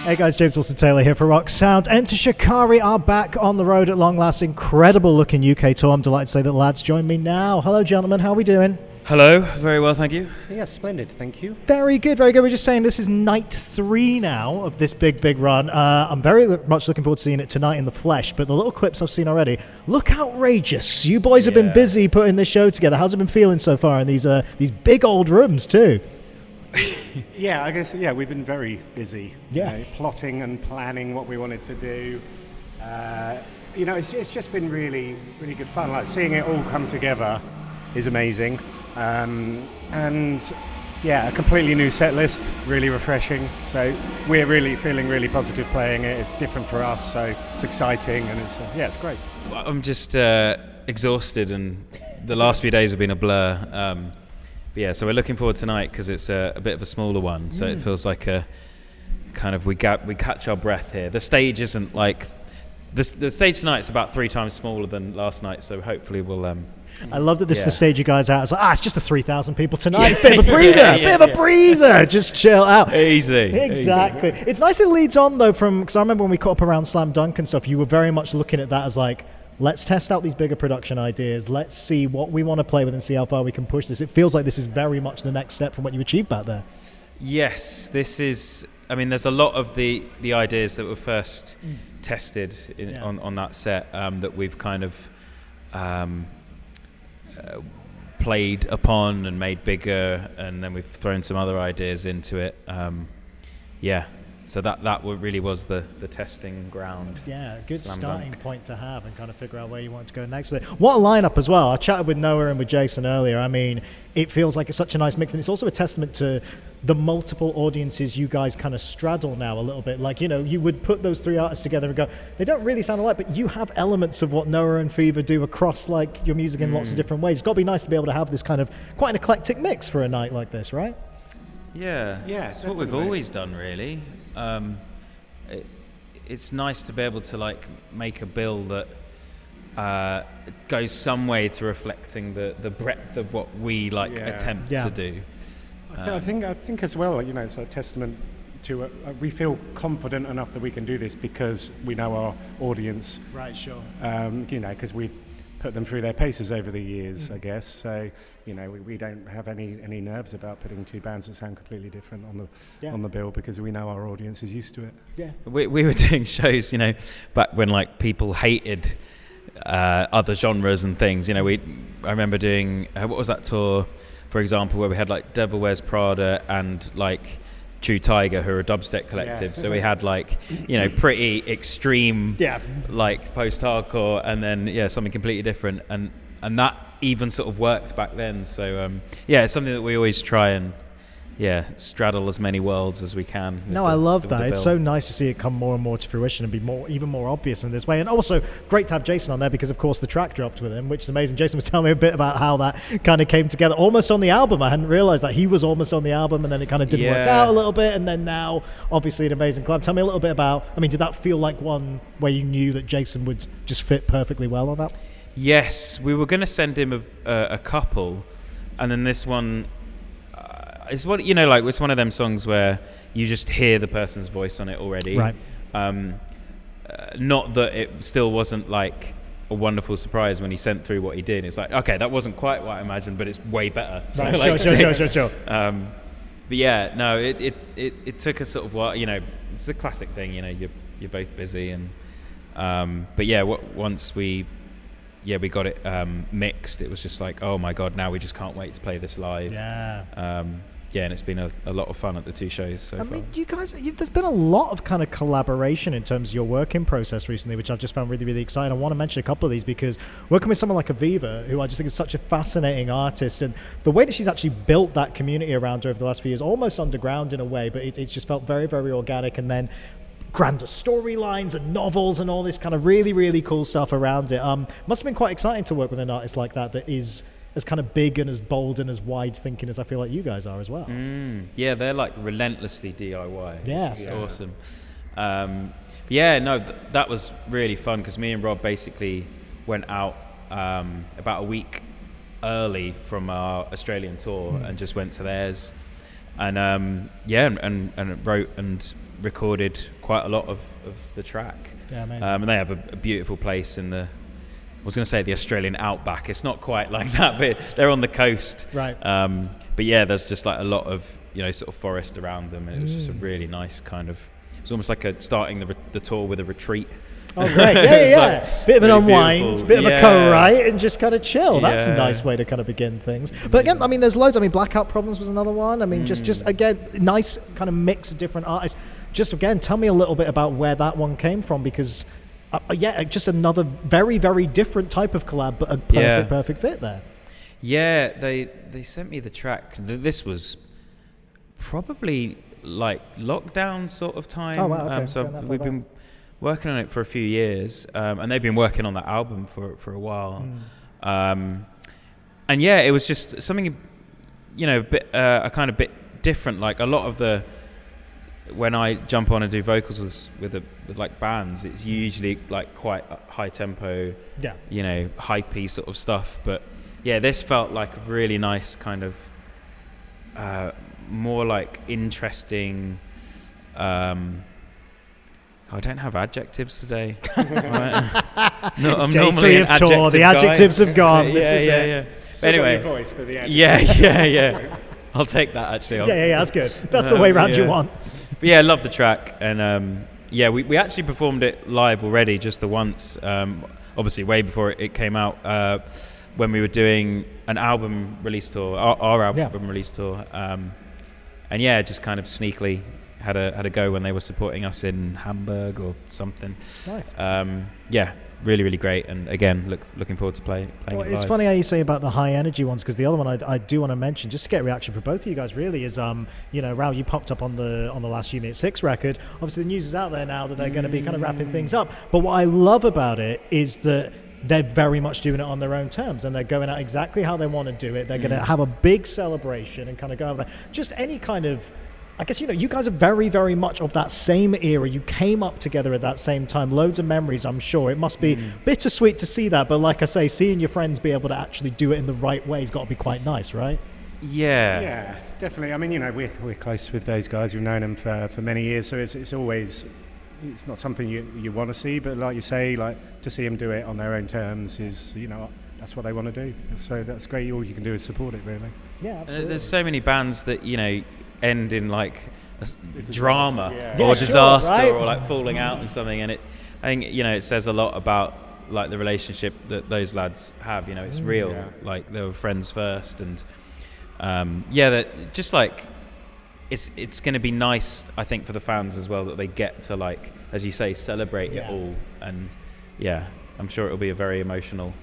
Hey guys, James Wilson-Taylor here for Rock Sound. Enter Shikari are back on the road at long last. Incredible looking UK tour. I'm delighted to say that the lads join me now. Hello gentlemen, how are we doing? Hello, very well, thank you. Yeah, splendid, thank you. Very good, very good. We're just saying this is night 3 now of this big run. I'm very much looking forward to seeing it tonight in the flesh, but the little clips I've seen already look outrageous. You boys have been busy putting this show together. How's it been feeling so far in these big old rooms too? Yeah, I guess, we've been very busy. Yeah. Plotting and planning what we wanted to do. It's just been really good fun. Like, seeing it all come together is amazing. And a completely new set list, really refreshing. So we're really feeling really positive playing it. It's different for us, so it's exciting, and it's great. I'm just exhausted, and the last few days have been a blur. So we're looking forward tonight because it's a bit of a smaller one, so it feels like a kind of we catch our breath here. The stage isn't like the stage tonight's about 3 times smaller than last night, so hopefully we'll. I love that this is the stage you guys are at. It's like, it's just the 3,000 people tonight. Bit of a breather, just chill out. Easy. Exactly. Easy. It's nice it leads on though because I remember when we caught up around Slam Dunk and stuff, you were very much looking at that as like, let's test out these bigger production ideas. Let's see what we want to play with and see how far we can push this. It feels like this is very much the next step from what you achieved back there. Yes, this is. I mean, there's a lot of the ideas that were first tested on that set that we've kind of played upon and made bigger, and then we've thrown some other ideas into it. So that really was the testing ground. Yeah, good starting point to have and kind of figure out where you want to go next. But what a lineup as well. I chatted with Noah and with Jason earlier. I mean, it feels like it's such a nice mix, and it's also a testament to the multiple audiences you guys kind of straddle now a little bit. Like, you would put those 3 artists together and go, they don't really sound alike, but you have elements of what Noah and Fever do across like your music in lots of different ways. It's got to be nice to be able to have this kind of quite an eclectic mix for a night like this, right? Yeah, it's what we've always done, really. It's nice to be able to like make a bill that goes some way to reflecting the breadth of what we attempt to do. I think as well, it's a testament to we feel confident enough that we can do this because we know our audience. Right, sure. Because we've put them through their paces over the years, I guess. So, we don't have any nerves about putting 2 bands that sound completely different on the bill because we know our audience is used to it. Yeah. We were doing shows, back when like people hated other genres and things. I remember doing what was that tour, for example, where we had like Devil Wears Prada and like True Tiger, who are a dubstep collective. Yeah. So we had like, pretty extreme, like post-hardcore, and then something completely different, and that even sort of worked back then. So it's something that we always try and straddle as many worlds as we can. I love that. It's so nice to see it come more and more to fruition and be even more obvious in this way. And also great to have Jason on there because, of course, the track dropped with him, which is amazing. Jason was telling me a bit about how that kind of came together almost on the album. I hadn't realized that he was almost on the album, and then it kind of didn't work out a little bit. And then now, obviously, an amazing collab. Tell me a little bit about, did that feel like one where you knew that Jason would just fit perfectly well on that? Yes, we were going to send him a couple, and then this one... it's what it's one of them songs where you just hear the person's voice on it already. Right. Not that it still wasn't like a wonderful surprise when he sent through what he did. It's like, okay, that wasn't quite what I imagined, but it's way better. So right. Sure. But it took a sort of while. It's a classic thing. You're both busy, and once we got it mixed, it was just like, oh my god, now we just can't wait to play this live. And it's been a lot of fun at the 2 shows so far. You guys, there's been a lot of kind of collaboration in terms of your working process recently, which I've just found really, really exciting. I want to mention a couple of these because working with someone like Aviva, who I just think is such a fascinating artist, and the way that she's actually built that community around her over the last few years, almost underground in a way, but it's just felt very, very organic, and then grander storylines and novels and all this kind of really, really cool stuff around it. Must have been quite exciting to work with an artist like that is as kind of big and as bold and as wide thinking as I feel like you guys are as well. Yeah, they're like relentlessly DIY. It's awesome. That was really fun because me and Rob basically went out about a week early from our Australian tour and just went to theirs, and wrote and recorded quite a lot of the track. Yeah, amazing. And they have a beautiful place in the, I was going to say the Australian outback. It's not quite like that, but they're on the coast. Right. But yeah, there's just like a lot of, sort of forest around them. And it was just a really nice kind of, it's almost like starting the tour with a retreat. Oh, great. Yeah. Like bit of an really unwind, beautiful. bit of a co-write, and just kind of chill. That's a Yeah. nice way to kind of begin things. But again, I mean, there's loads. I mean, Blackout Problems was another one. I mean, just again, nice kind of mix of different artists. Just again, tell me a little bit about where that one came from, because just another very, very different type of collab, but a perfect fit there. Yeah, they sent me the track. This was probably like lockdown sort of time. Oh, wow, okay. So Going that far we've been working on it for a few years, and they've been working on that album for a while. And yeah, it was just something, a kind of bit different. Like a lot of when I jump on and do vocals with like bands, it's usually like quite high tempo, hypey sort of stuff. But yeah, this felt like a really nice kind of more like interesting. I don't have adjectives today. I'm normally an adjective The adjectives have gone. Yeah. Still Anyway, got your voice, but the adjective. Yeah. I'll take that actually. Yeah, that's good. That's the way round you want. But yeah, I love the track, and we actually performed it live already, just the once. Obviously, way before it came out, when we were doing an album release tour, our album release tour, and yeah, just kind of sneakily had a go when they were supporting us in Hamburg or something. Nice. Really, really great, and again, looking forward to playing it live. It's funny how you say about the high energy ones, because the other one I do want to mention, just to get a reaction from both of you guys, really is Raoul, you popped up on the last Unit 6 record. Obviously, the news is out there now that they're going to be kind of wrapping things up. But what I love about it is that they're very much doing it on their own terms, and they're going out exactly how they want to do it. They're going to have a big celebration and kind of go over there. Just any kind of, I guess, you guys are very, very much of that same era. You came up together at that same time. Loads of memories, I'm sure. It must be bittersweet to see that. But like I say, seeing your friends be able to actually do it in the right way has got to be quite nice, right? Yeah, definitely. I mean, we're close with those guys. We've known them for many years. So it's always, it's not something you want to see. But like you say, like to see them do it on their own terms is, that's what they want to do. So that's great. All you can do is support it, really. Yeah, absolutely. There's so many bands that, end in like a drama or or disaster, right? or like falling out and something, and I think it says a lot about like the relationship that those lads have. It's real. Like they were friends first, and that just like it's going to be nice, I think, for the fans as well, that they get to, like, as you say, celebrate it all. And I'm sure it'll be a very emotional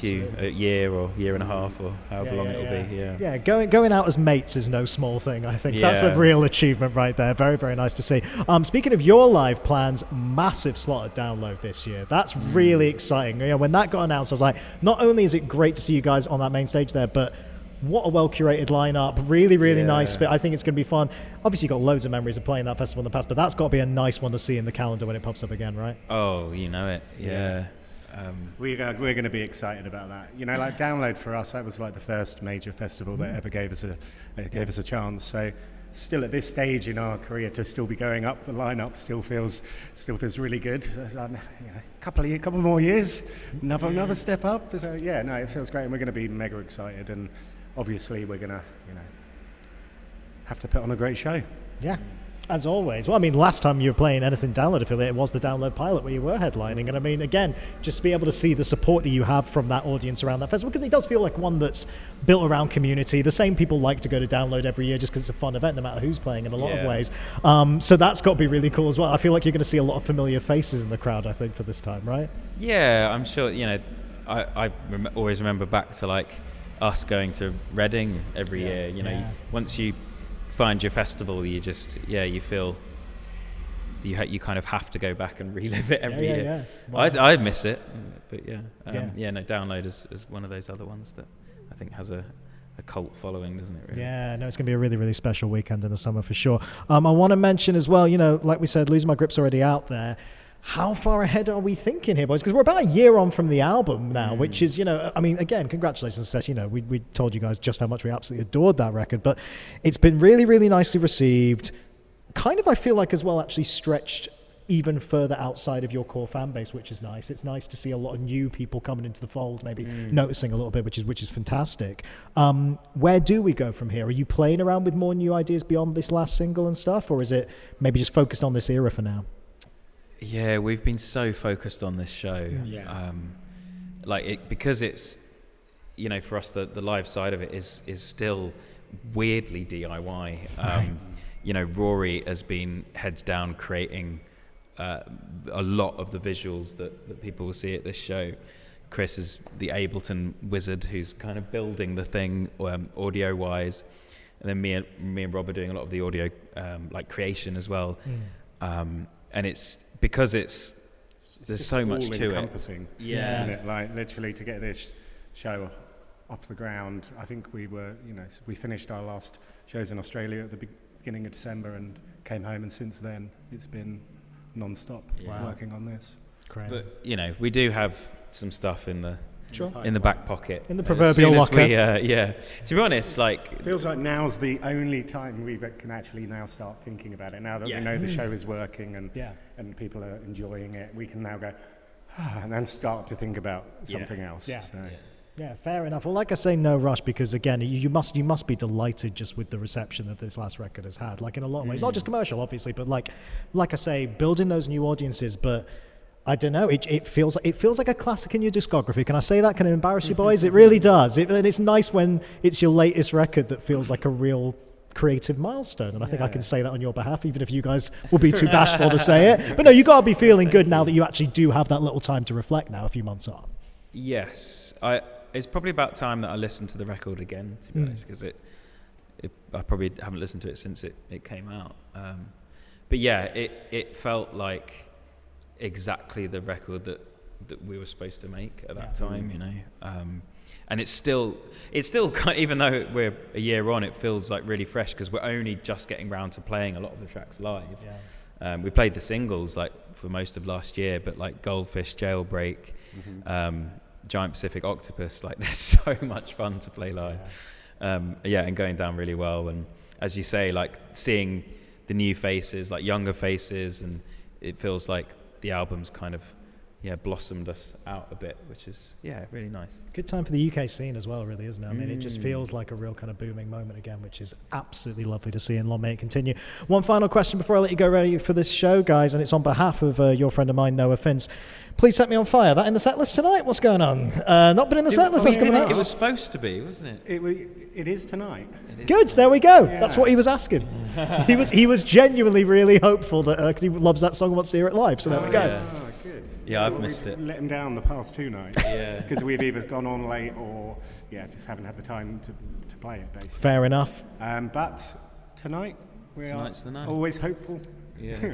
a year or year and a half or however long it'll be. Going out as mates is no small thing. I think that's a real achievement right there. Very, very nice to see. Speaking of your live plans, massive slot at Download this year. That's really exciting. When that got announced, I was like, not only is it great to see you guys on that main stage there, but what a well-curated lineup. Really, really nice fit. I think it's going to be fun. Obviously, you've got loads of memories of playing that festival in the past, but that's got to be a nice one to see in the calendar when it pops up again, right? Oh, you know it. Yeah. We're going to be excited about that. Like Download for us, that was like the first major festival that ever gave us a chance. So still at this stage in our career, to still be going up the lineup still feels really good. Couple more years, another step up. So it feels great, and we're going to be mega excited. And obviously, we're going to have to put on a great show. Yeah. As always. Well, I mean, last time you were playing anything Download affiliate, it was the Download Pilot where you were headlining. And I mean, again, just to be able to see the support that you have from that audience around that festival, because it does feel like one that's built around community. The same people like to go to Download every year just because it's a fun event, no matter who's playing in a lot of ways. So that's got to be really cool as well. I feel like you're going to see a lot of familiar faces in the crowd, I think, for this time, right? Yeah, I'm sure, I always remember back to like us going to Reading every year. Once you find your festival, you just you feel you kind of have to go back and relive it every year. Wow. I miss it, but Download is one of those other ones that I think has a cult following, doesn't it, really? Yeah, no, it's going to be a really, really special weekend in the summer for sure. I want to mention as well, like we said, Losing My Grip's already out there. How far ahead are we thinking here, boys? Because we're about a year on from the album now, which is, I mean, again, congratulations, Seth. We told you guys just how much we absolutely adored that record, but it's been really, really nicely received. kind of, I feel like as well, actually stretched even further outside of your core fan base, which is nice. It's nice to see a lot of new people coming into the fold, maybe noticing a little bit, which is fantastic. Where do we go from here? Are you playing around with more new ideas beyond this last single and stuff, or is it maybe just focused on this era for now? Yeah, we've been so focused on this show. Because it's, for us, the live side of it is still weirdly DIY. Rory has been heads down creating a lot of the visuals that people will see at this show. Chris is the Ableton wizard who's kind of building the thing audio wise, and then me and Rob are doing a lot of the audio creation as well. And it's because there's so much to it. Encompassing, isn't it? Like literally to get this show off the ground. I think we finished our last shows in Australia at the beginning of December and came home, and since then it's been non-stop working on this. Great. But we do have some stuff in the back pocket, in the proverbial locker. To be honest, feels like now's the only time we can actually now start thinking about it. Now that we know the show is working and people are enjoying it, we can now go and then start to think about something else. Yeah, fair enough. Well, like I say, no rush, because again, you must be delighted just with the reception that this last record has had. Like in a lot of ways, not just commercial, obviously, but like I say, building those new audiences. But I don't know, it feels like a classic in your discography. Can I say that? Can it embarrass you boys? It really does. And it's nice when it's your latest record that feels like a real creative milestone, and I think I can say that on your behalf, even if you guys will be too bashful to say it. But no, you got to be feeling good now that you actually do have that little time to reflect now, a few months on. Yes, it's probably about time that I listened to the record again, to be honest, because I probably haven't listened to it since it came out. But yeah, it felt like exactly the record that we were supposed to make at that time, and it's still kind of, even though we're a year on, it feels like really fresh because we're only just getting around to playing a lot of the tracks live. We played the singles for most of last year, but Goldfish, Jailbreak, Giant Pacific Octopus, they're so much fun to play live. And going down really well. And as you say, seeing the new faces, younger faces, and it feels like the album's kind of blossomed us out a bit, which is really nice. Good time for the UK scene as well, really, isn't it? I mean, it just feels like a real kind of booming moment again, which is absolutely lovely to see, and long may it continue. One final question before I let you go ready for this show, guys, and it's on behalf of your friend of mine, Noah Fince. Please Set Me On Fire. That in the set list tonight? What's going on? Not been in the set list. That's coming out. It was supposed to be, wasn't it? It is tonight. Good. There we go. Yeah. That's what he was asking. he was genuinely really hopeful that because he loves that song and wants to hear it live. So there we go. Oh, good. Yeah, I've missed it. Let him down the past two nights. Because we've either gone on late or just haven't had the time to play it, basically. Fair enough. But tonight Tonight's the night. Always hopeful.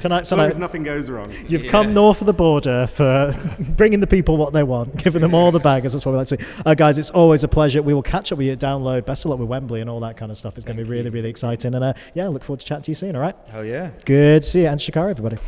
Tonight's as long as nothing goes wrong. You've come north of the border for bringing the people what they want, giving them all the bangers. That's what we like to see. Guys, it's always a pleasure. We will catch up with you at Download. Best of luck with Wembley and all that kind of stuff. It's going to be really, really exciting. And look forward to chatting to you soon, all right? Hell yeah. Good to see you. And Shikari, everybody.